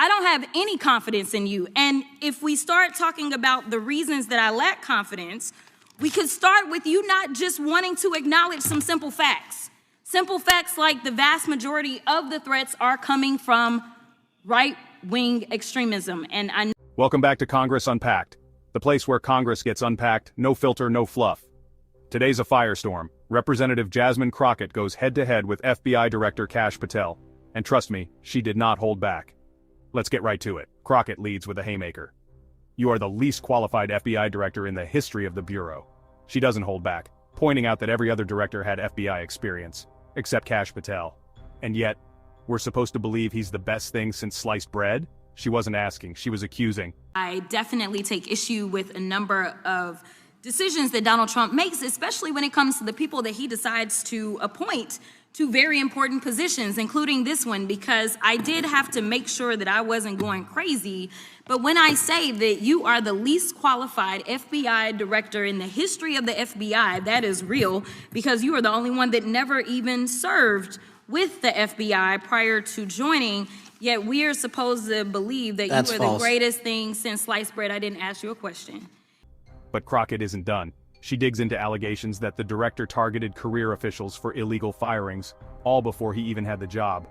I don't have any confidence in you. And if we start talking about the reasons that I lack confidence, we could start with you not just wanting to acknowledge some simple facts. Simple facts like the vast majority of the threats are coming from right-wing extremism. Welcome back to Congress Unpacked, the place where Congress gets unpacked, no filter, no fluff. Today's a firestorm. Representative Jasmine Crockett goes head-to-head with FBI Director Kash Patel. And trust me, she did not hold back. Let's get right to it. Crockett leads with a haymaker. You are the least qualified FBI director in the history of the Bureau. She doesn't hold back, pointing out that every other director had FBI experience, except Kash Patel. And yet, we're supposed to believe he's the best thing since sliced bread? She wasn't asking, she was accusing. I definitely take issue with a number of decisions that Donald Trump makes, especially when it comes to the people that he decides to appoint to very important positions, including this one, because I did have to make sure that I wasn't going crazy. But when I say that you are the least qualified FBI director in the history of the FBI, that is real, because you are the only one that never even served with the FBI prior to joining, yet we are supposed to believe that That's you are false. the greatest thing since sliced bread. I didn't ask you a question. But Crockett isn't done. She digs into allegations that the director targeted career officials for illegal firings, all before he even had the job.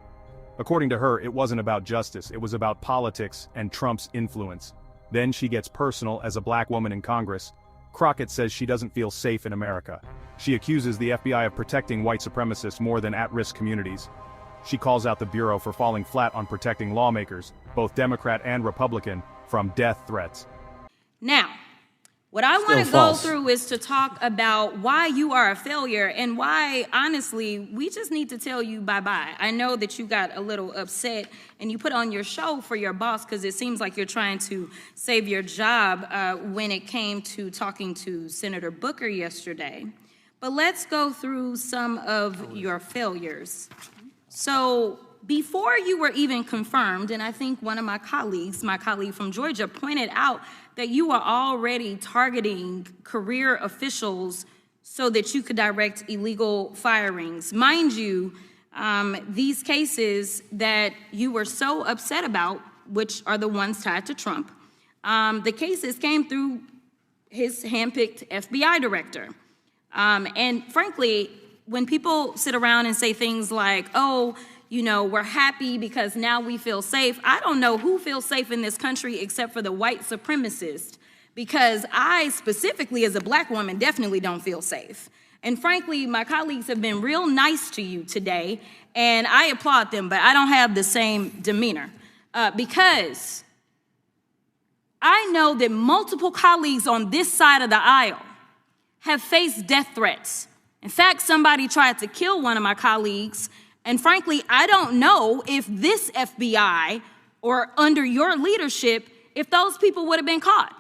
According to her, it wasn't about justice, it was about politics and Trump's influence. Then she gets personal as a black woman in Congress. Crockett says she doesn't feel safe in America. She accuses the FBI of protecting white supremacists more than at-risk communities. She calls out the Bureau for falling flat on protecting lawmakers, both Democrat and Republican, from death threats. Now, what I want to go through is to talk about why you are a failure and why, honestly, we just need to tell you bye-bye. I know that you got a little upset and you put on your show for your boss because it seems like you're trying to save your job when it came to talking to Senator Booker yesterday. But let's go through some of your failures. So before you were even confirmed, and I think one of my colleague from Georgia, pointed out that you are already targeting career officials so that you could direct illegal firings. Mind you, these cases that you were so upset about, which are the ones tied to Trump, the cases came through his handpicked FBI director. And frankly, when people sit around and say things like, oh, you know, we're happy because now we feel safe. I don't know who feels safe in this country except for the white supremacists, because I specifically as a black woman definitely don't feel safe. And frankly, my colleagues have been real nice to you today, and I applaud them, but I don't have the same demeanor because I know that multiple colleagues on this side of the aisle have faced death threats. In fact, somebody tried to kill one of my colleagues. And frankly, I don't know if this FBI or under your leadership, if those people would have been caught.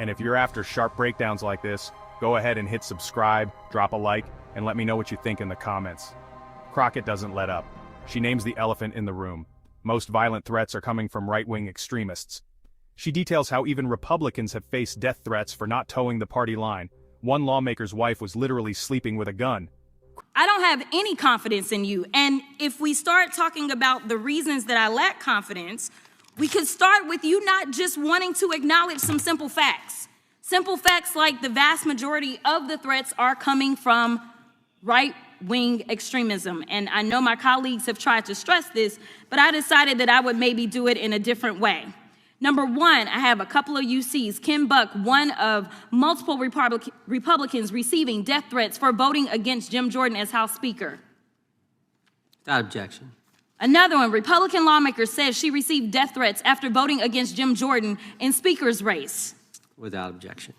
And if you're after sharp breakdowns like this, go ahead and hit subscribe, drop a like, and let me know what you think in the comments. Crockett doesn't let up. She names the elephant in the room. Most violent threats are coming from right-wing extremists. She details how even Republicans have faced death threats for not towing the party line. One lawmaker's wife was literally sleeping with a gun. I don't have any confidence in you. And if we start talking about the reasons that I lack confidence, we could start with you not just wanting to acknowledge some simple facts. Simple facts like the vast majority of the threats are coming from right-wing extremism. And I know my colleagues have tried to stress this, but I decided that I would maybe do it in a different way. Number one, I have a couple of UCs. Kim Buck, one of multiple Republicans receiving death threats for voting against Jim Jordan as House Speaker. Without objection. Another one, Republican lawmaker says she received death threats after voting against Jim Jordan in Speaker's race. Without objection.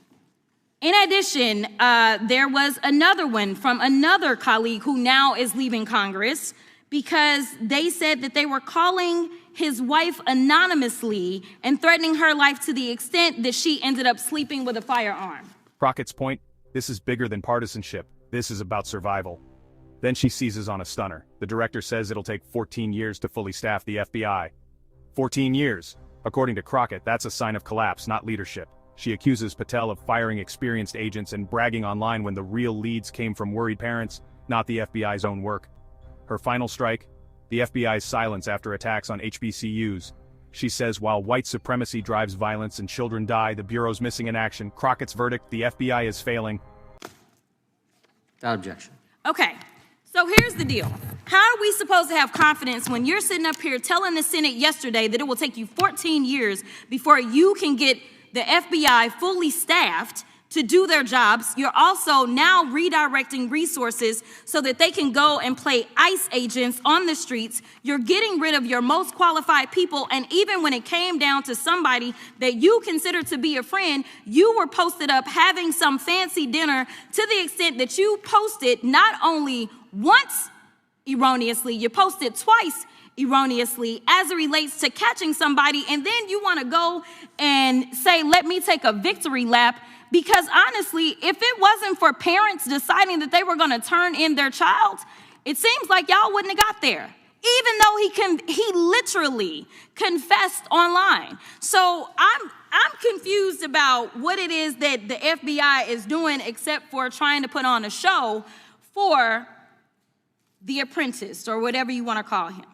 In addition, there was another one from another colleague who now is leaving Congress because they said that they were calling his wife anonymously and threatening her life to the extent that she ended up sleeping with a firearm. Crockett's point, this is bigger than partisanship. This is about survival. Then she seizes on a stunner. The director says it'll take 14 years to fully staff the FBI. 14 years. According to Crockett, that's a sign of collapse, not leadership. She accuses Patel of firing experienced agents and bragging online when the real leads came from worried parents, not the FBI's own work. Her final strike? The FBI's silence after attacks on HBCUs. She says while white supremacy drives violence and children die, the Bureau's missing in action. Crockett's verdict, the FBI is failing. Without objection. Okay, so here's the deal. How are we supposed to have confidence when you're sitting up here telling the Senate yesterday that it will take you 14 years before you can get the FBI fully staffed to do their jobs? You're also now redirecting resources so that they can go and play ICE agents on the streets. You're getting rid of your most qualified people, and even when it came down to somebody that you consider to be a friend, you were posted up having some fancy dinner to the extent that you posted not only once erroneously, you posted twice erroneously as it relates to catching somebody, and then you want to go and say, let me take a victory lap. Because honestly, if it wasn't for parents deciding that they were going to turn in their child, it seems like y'all wouldn't have got there, even though he literally confessed online. So I'm confused about what it is that the FBI is doing except for trying to put on a show for the apprentice or whatever you want to call him.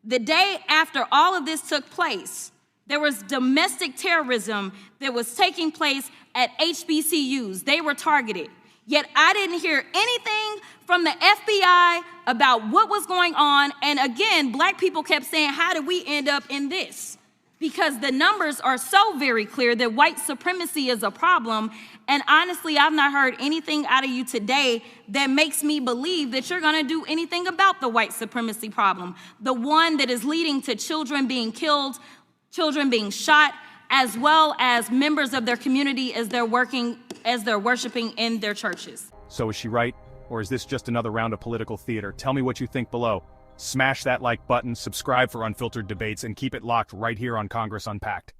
The day after all of this took place, there was domestic terrorism that was taking place at HBCUs. They were targeted. Yet I didn't hear anything from the FBI about what was going on. And again, black people kept saying, how did we end up in this? Because the numbers are so very clear that white supremacy is a problem. And honestly, I've not heard anything out of you today that makes me believe that you're going to do anything about the white supremacy problem. The one that is leading to children being killed, children being shot, as well as members of their community as they're worshiping in their churches. So is she right? Or is this just another round of political theater? Tell me what you think below. Smash that like button, subscribe for unfiltered debates, and keep it locked right here on Congress Unpacked.